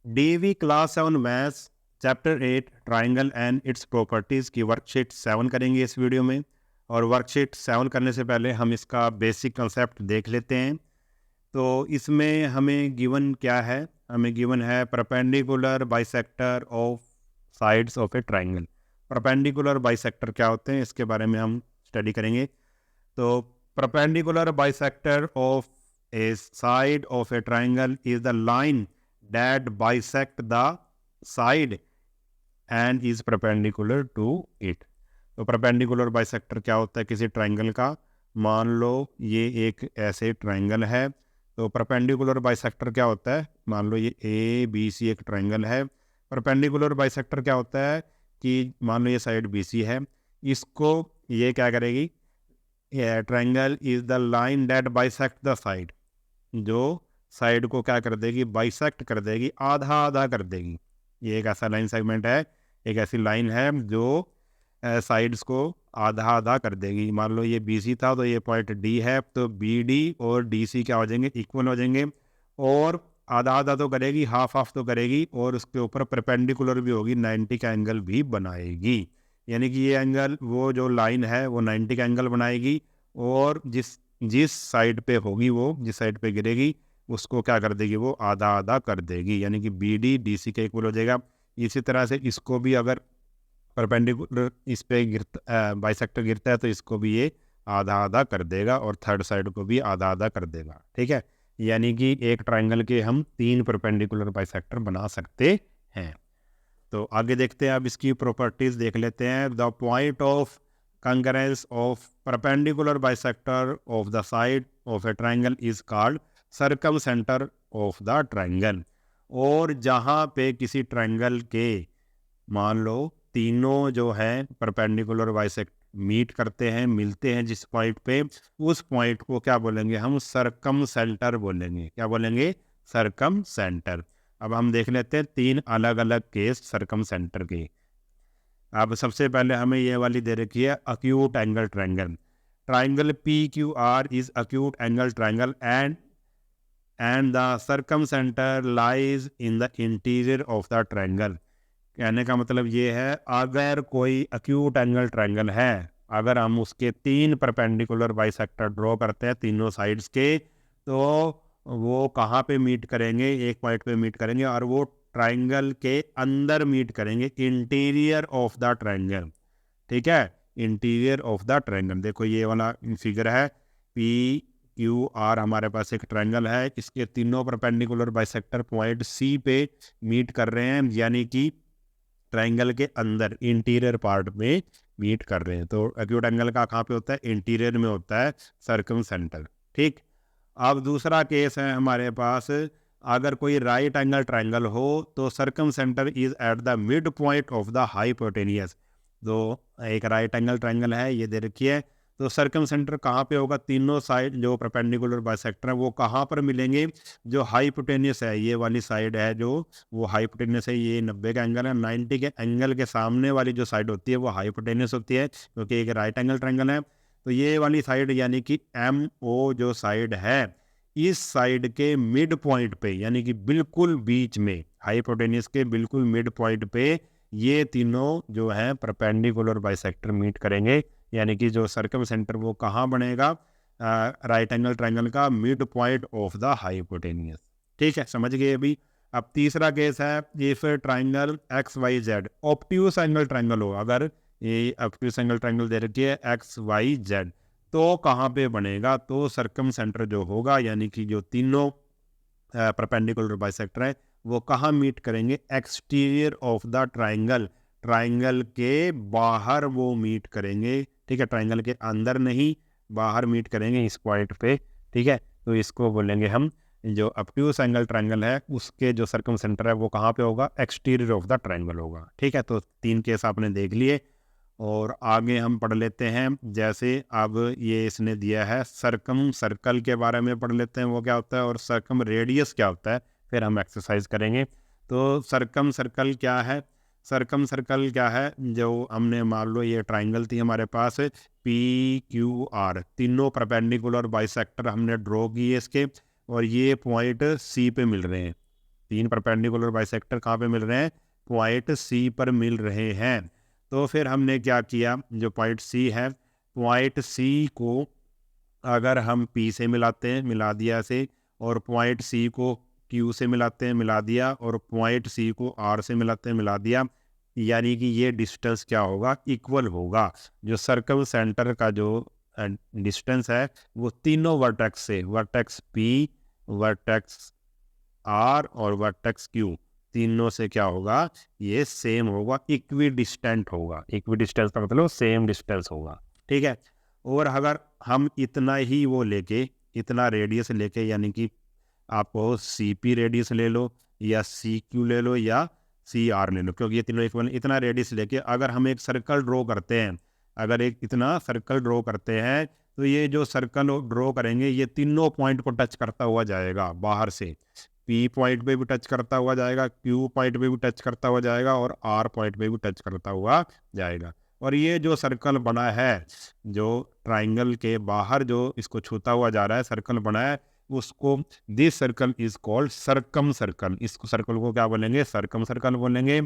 DV class 7 maths chapter 8 triangle and its properties की worksheet 7 करेंगे इस वीडियो में। और वर्कशीट 7 करने से पहले हम इसका बेसिक कंसेप्ट देख लेते हैं। तो इसमें हमें गिवन क्या है? हमें गिवन है perpendicular bisector of sides of a triangle. Perpendicular bisector क्या होते हैं इसके बारे में हम स्टडी करेंगे। तो perpendicular bisector of A side of a triangle is the line that bisect the side and is perpendicular to it। तो परपेंडिकुलर बाइसेक्टर क्या होता है किसी ट्राइंगल का? मान लो ये एक ऐसे ट्राइंगल है, तो परपेंडिकुलर बाइसेक्टर क्या होता है? मान लो ये ए बी सी एक ट्राइंगल है। परपेंडिकुलर बाइसेक्टर क्या होता है कि मान लो ये साइड बी सी है, इसको ये क्या करेगी? Triangle is the line that bisect the side, जो साइड को क्या कर देगी? बाइसेक्ट कर देगी, आधा आधा कर देगी। ये एक ऐसा लाइन सेगमेंट है, एक ऐसी लाइन है जो साइड्स को आधा आधा कर देगी। मान लो ये बी सी था तो ये पॉइंट डी है, तो बी डी और डी सी क्या हो जाएंगे? इक्वल हो जाएंगे। और आधा आधा तो करेगी, हाफ हाफ तो करेगी, और उसके ऊपर परपेंडिकुलर भी होगी, 90 का एंगल भी बनाएगी। यानी कि ये एंगल, वो जो लाइन है वो 90 का एंगल बनाएगी, और जिस जिस साइड पे होगी, वो जिस साइड पे गिरेगी उसको क्या कर देगी? वो आधा आधा कर देगी, यानी कि बी डी डी सी के इक्वल हो जाएगा। इसी तरह से इसको भी अगर परपेंडिकुलर इस पे बाइसेक्टर गिरता है तो इसको भी ये आधा आधा कर देगा, और थर्ड साइड को भी आधा आधा कर देगा। ठीक है, यानी कि एक ट्राइंगल के हम 3 परपेंडिकुलर बाइसेक्टर बना सकते हैं। तो आगे देखते हैं, अब इसकी प्रॉपर्टीज देख लेते हैं। The point of concurrence of perpendicular bisector of the side of a triangle is called circum centre of the triangle. और जहाँ पे किसी ट्राइंगल के मान लो तीनों जो है परपेंडिकुलर बाइसेक्ट मीट करते हैं, मिलते हैं जिस पॉइंट पे, उस पॉइंट को क्या बोलेंगे? हम सर्कम सेंटर बोलेंगे। क्या बोलेंगे? Circum centre. अब हम देख लेते हैं 3 अलग अलग केस सर्कम सेंटर के। अब सबसे पहले हमें ये वाली दे रखी है acute angle triangle. Triangle P Q R is acute angle triangle and the circum centre lies in the interior of the triangle. कहने का मतलब ये है, अगर कोई अक्यूट एंगल ट्राइंगल है, अगर हम उसके 3 परपेंडिकुलर बाइसेक्टर ड्रॉ करते हैं तीनों साइड्स के, तो वो कहाँ पे मीट करेंगे? एक पॉइंट पे मीट करेंगे, और वो ट्राइंगल के अंदर मीट करेंगे, इंटीरियर ऑफ द ट्राइंगल। ठीक है, इंटीरियर ऑफ द ट्राइंगल। देखो ये वाला फिगर है, पी क्यू आर हमारे पास एक ट्राइंगल है, इसके तीनों परपेंडिकुलर बाइसेक्टर पॉइंट सी पे मीट कर रहे हैं, यानी कि ट्राइंगल के अंदर इंटीरियर पार्ट में मीट कर रहे हैं। तो एक्यूट एंगल का कहाँ पे होता है? इंटीरियर में होता है, सर्कम सेंटर। ठीक। अब दूसरा केस है हमारे पास, अगर कोई राइट एंगल ट्राइंगल हो तो circum centre is at the mid point of the hypotenuse. तो एक राइट एंगल ट्राइंगल है, ये दे रखी है, तो सर्कम सेंटर कहाँ पे होगा? तीनों साइड जो परपेंडिकुलर बाइसेक्टर है वो कहाँ पर मिलेंगे? जो हाइपोटेनियस है, ये वाली साइड है जो, वो हाइपोटेनियस है, ये 90 का एंगल है, 90 के एंगल के सामने वाली जो साइड होती है वो हाइपोटेनियस होती है, क्योंकि एक राइट एंगल ट्राइंगल है। तो ये वाली साइड यानी कि एम ओ जो साइड है, इस साइड के मिड पॉइंट पे, यानी कि बिल्कुल बीच में, हाइपोटेनियस के बिल्कुल मिड पॉइंट पे ये तीनों जो है परपेंडिकुलर बाइसेक्टर मीट करेंगे। यानी कि जो सर्कम सेंटर वो कहाँ बनेगा? राइट एंगल ट्राइंगल का mid point of the hypotenuse. ठीक है, समझ गए अभी। अब तीसरा केस है, if triangle X Y Z obtuse angle triangle हो, अगर ये ऑब्ट्यूस एंगल ट्राइंगल दे रखी है एक्स वाई जेड, तो कहाँ पे बनेगा? तो सर्कम सेंटर जो होगा, यानी कि जो तीनों परपेंडिकुलर बाइसेक्टर है वो कहाँ मीट करेंगे? Exterior of the triangle, triangle के बाहर वो मीट करेंगे। ठीक है, ट्राइंगल के अंदर नहीं, बाहर मीट करेंगे इस पॉइंट पे। ठीक है, तो इसको बोलेंगे हम, जो ऑब्ट्यूस एंगल ट्राइंगल है उसके जो सर्कम सेंटर है वो कहाँ पे होगा? एक्सटीरियर ऑफ द ट्राइंगल होगा। ठीक है, तो 3 केस आपने देख लिए, और आगे हम पढ़ लेते हैं। जैसे अब ये इसने दिया है सर्कम सर्कल के बारे में पढ़ लेते हैं, वो क्या होता है, और सर्कम रेडियस क्या होता है, फिर हम एक्सरसाइज करेंगे। तो सर्कम सर्कल क्या है? सर्कम सर्कल क्या है? जो हमने मान लो ये ट्राइंगल थी हमारे पास, पी क्यू आर, तीनों परपेंडिकुलर बाइसेक्टर हमने ड्रॉ किए इसके, और ये पॉइंट सी पे मिल रहे हैं। तीन परपेंडिकुलर बाइसेक्टर कहाँ पे मिल रहे हैं? पॉइंट सी पर मिल रहे हैं। तो फिर हमने क्या किया, जो पॉइंट सी है, पॉइंट सी को अगर हम पी से मिलाते हैं, मिला दिया से, और पॉइंट सी को क्यू से मिलाते हैं, मिला दिया, और पॉइंट सी को आर से मिलाते हैं, मिला दिया, यानी कि ये डिस्टेंस क्या होगा? इक्वल होगा। जो सर्कल सेंटर का जो डिस्टेंस है वो तीनों वर्टेक्स से, वर्टेक्स पी, वर्टेक्स आर और वर्टेक्स क्यू, तीनों से क्या होगा? ये सेम होगा, इक्वी डिस्टेंट होगा। इक्वी डिस्टेंस का मतलब सेम डिस्टेंस होगा, ठीक है। और अगर हम इतना ही वो लेके, इतना रेडियस लेके, यानी कि आपको सी पी रेडियस ले लो या सी क्यू ले लो या सी आर ले लो, क्योंकि ये तीनों इक्वल, इतना रेडियस लेके अगर हम एक सर्कल ड्रॉ करते हैं, अगर एक इतना सर्कल ड्रॉ करते हैं, तो ये जो सर्कल ड्रॉ करेंगे ये तीनों पॉइंट को टच करता हुआ जाएगा बाहर से। पी पॉइंट पे भी टच करता हुआ जाएगा, क्यू पॉइंट पे भी टच करता हुआ जाएगा, और आर पॉइंट पे भी टच करता हुआ जाएगा। और ये जो सर्कल बना है, जो ट्राइंगल के बाहर जो इसको छूता हुआ जा रहा है, सर्कल बना है, उसको this circle is called circum circle. इसको सर्कल को क्या बोलेंगे? सरकम सर्कल बोलेंगे।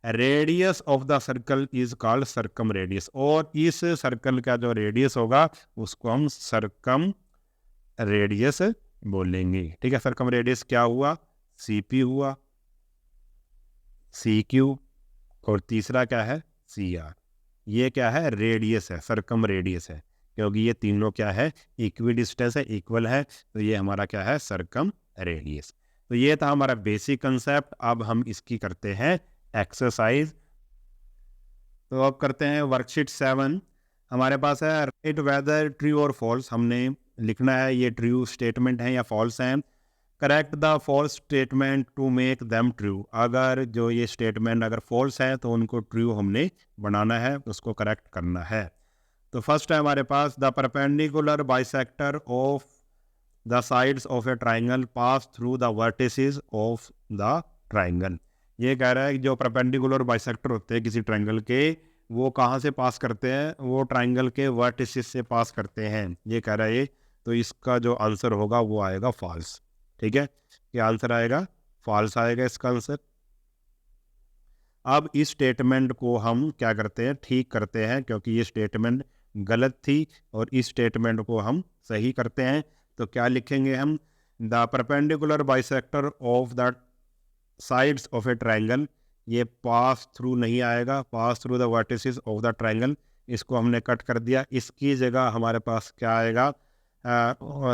Radius of the circle is called circum radius, और इस सर्कल का जो रेडियस होगा उसको हम सरकम रेडियस बोलेंगे, ठीक है। सरकम रेडियस क्या हुआ? सी पी हुआ, सी क्यू, और तीसरा क्या है? C R. ये क्या है? रेडियस है, सरकम रेडियस है, क्योंकि ये तीनों क्या है? इक्वी डिस्टेंस है, इक्वल है, तो ये हमारा क्या है? सरकम रेडियस। तो ये था हमारा बेसिक कंसेप्ट। अब हम इसकी करते हैं एक्सरसाइज। तो अब करते हैं वर्कशीट 7। हमारे पास है राइट वेदर ट्रू और फॉल्स। हमने लिखना है ये ट्रू स्टेटमेंट है या फॉल्स है। Correct the false statement to make them true. अगर जो ये स्टेटमेंट अगर फॉल्स है तो उनको ट्रू हमने बनाना है, उसको करेक्ट करना है। तो फर्स्ट है हमारे पास, the perpendicular bisector of the sides of a triangle pass through the vertices of the triangle. ये कह रहा है कि जो परपेंडिकुलर बाइसेक्टर होते हैं किसी ट्राइंगल के, वो कहाँ से पास करते हैं? वो ट्राइंगल के वर्टिसेस से पास करते हैं, ये कह रहा है ये। तो इसका जो आंसर होगा वो आएगा फॉल्स, ठीक है। क्या आंसर आएगा? फॉल्स आएगा इसका आंसर। अब इस स्टेटमेंट को हम क्या करते हैं? ठीक करते हैं, क्योंकि ये स्टेटमेंट गलत थी और इस स्टेटमेंट को हम सही करते हैं। तो क्या लिखेंगे हम? The perpendicular bisector of the sides of a triangle, ये पास थ्रू नहीं आएगा, पास through the vertices of the triangle, इसको हमने कट कर दिया। इसकी जगह हमारे पास क्या आएगा?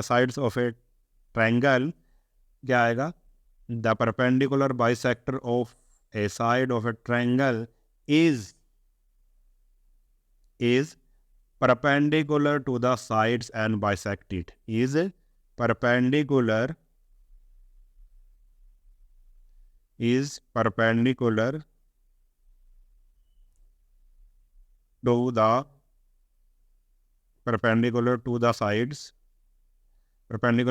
साइड्स ऑफ ए ट्राइंगल क्या आएगा? The perpendicular bisector of a side of a triangle is perpendicular to the sides and bisect it. Is perpendicular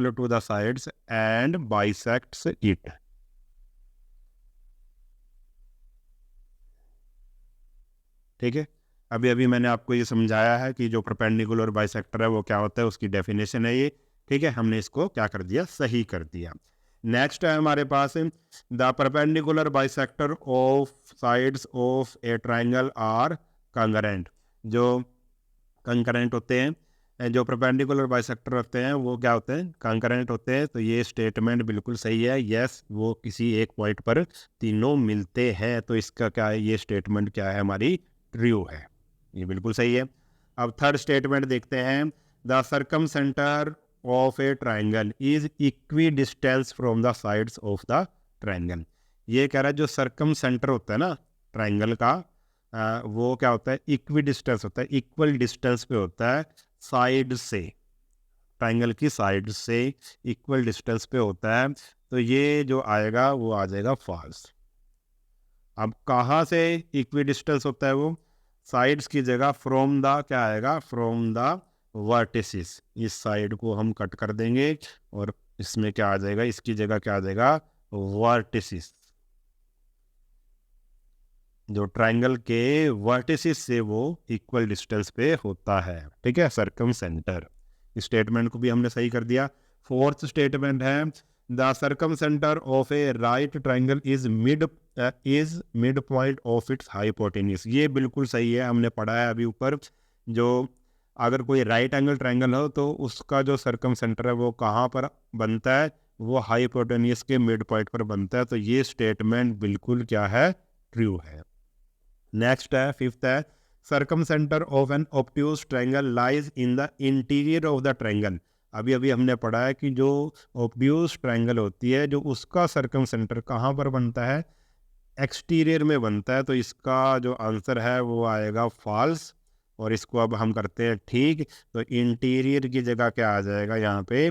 to the sides and bisects it. ठीक है। अभी अभी मैंने आपको ये समझाया है कि जो परपेंडिकुलर बाइसेक्टर है वो क्या होता है, उसकी डेफिनेशन है ये, ठीक है। हमने इसको क्या कर दिया? सही कर दिया। नेक्स्ट है हमारे पास, the perpendicular bisector of sides of a triangle are concurrent. जो कंकरेंट होते हैं, जो परपेंडिकुलर बाइसेक्टर होते हैं वो क्या होते हैं? कंकरेंट होते हैं। तो ये स्टेटमेंट बिल्कुल सही है, यस, वो किसी एक पॉइंट पर तीनों मिलते हैं। तो इसका क्या है? ये स्टेटमेंट क्या है? हमारी ट्रू है, ये बिल्कुल सही है। अब थर्ड स्टेटमेंट देखते हैं, the circum centre of a triangle is equi distance from the sides of the triangle. ये कह रहा है जो सर्कम सेंटर होता है ना ट्राइंगल का, वो क्या होता है? इक्वी डिस्टेंस होता है, इक्वल डिस्टेंस पे होता है साइड से, ट्राइंगल की साइड से इक्वल डिस्टेंस पे होता है। तो ये जो आएगा वो आ जाएगा फॉल्स। अब कहाँ से इक्वी डिस्टेंस होता है? वो साइड्स की जगह फ्रॉम द क्या आएगा? From the vertices. इस साइड को हम कट कर देंगे और इसमें क्या आ जाएगा? इसकी जगह क्या आ जाएगा? वर्टिसेस। जो ट्राइंगल के वर्टिसेस से वो इक्वल डिस्टेंस पे होता है, ठीक है, सर्कम सेंटर। स्टेटमेंट को भी हमने सही कर दिया। फोर्थ स्टेटमेंट है, the circum centre of A right triangle is mid point of its hypotenuse. ये बिल्कुल सही है, हमने पढ़ा है अभी ऊपर। जो अगर कोई राइट एंगल ट्राइंगल हो तो उसका जो सर्कम सेंटर है वो कहाँ पर बनता है, वो हाइपोटेन्यूज के मिड पॉइंट पर बनता है। तो ये स्टेटमेंट बिल्कुल क्या है, ट्रू है। नेक्स्ट है, फिफ्थ है, circumcentre of an obtuse triangle lies in the interior of the triangle. अभी अभी हमने पढ़ा है कि जो ऑब्ट्यूज ट्राइंगल होती है, जो उसका सर्कम सेंटर कहाँ पर बनता है, एक्सटीरियर में बनता है। तो इसका जो आंसर है वो आएगा फॉल्स। और इसको अब हम करते हैं ठीक। तो इंटीरियर की जगह क्या आ जाएगा, यहाँ पे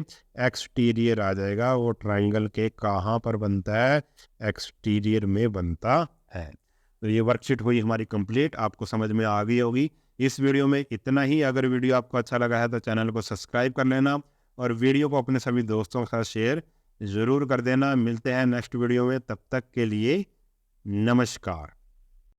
एक्सटीरियर आ जाएगा। वो ट्राइंगल के कहाँ पर बनता है, एक्सटीरियर में बनता है। तो ये वर्कशीट हुई हमारी कंप्लीट, आपको समझ में आ गई होगी। इस वीडियो में इतना ही। अगर वीडियो आपको अच्छा लगा है तो चैनल को सब्सक्राइब कर लेना और वीडियो को अपने सभी दोस्तों के साथ शेयर ज़रूर कर देना। मिलते हैं नेक्स्ट वीडियो में, तब तक के लिए नमस्कार।